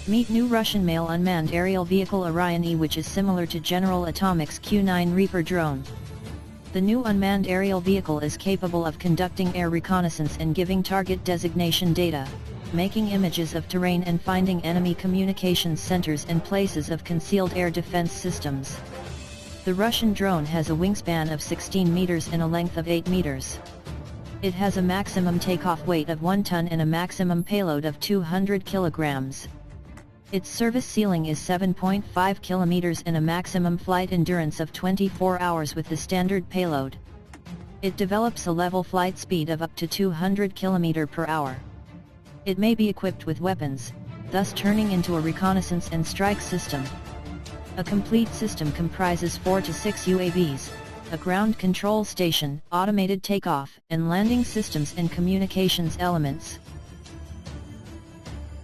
Meet new Russian male unmanned aerial vehicle Orion-E, which is similar to General Atomic's MQ-9 Reaper drone. The new unmanned aerial vehicle is capable of conducting air reconnaissance and giving target designation data, making images of terrain and finding enemy communications centers and places of concealed air defense systems. The Russian drone has a wingspan of 16 meters and a length of 8 meters. It has a maximum takeoff weight of 1 ton and a maximum payload of 200 kilograms. Its service ceiling is 7.5 kilometers and a maximum flight endurance of 24 hours with the standard payload. It develops a level flight speed of up to 200 km per hour. It may be equipped with weapons, thus turning into a reconnaissance and strike system. A complete system comprises 4 to 6 UAVs, a ground control station, automated takeoff and landing systems and communications elements.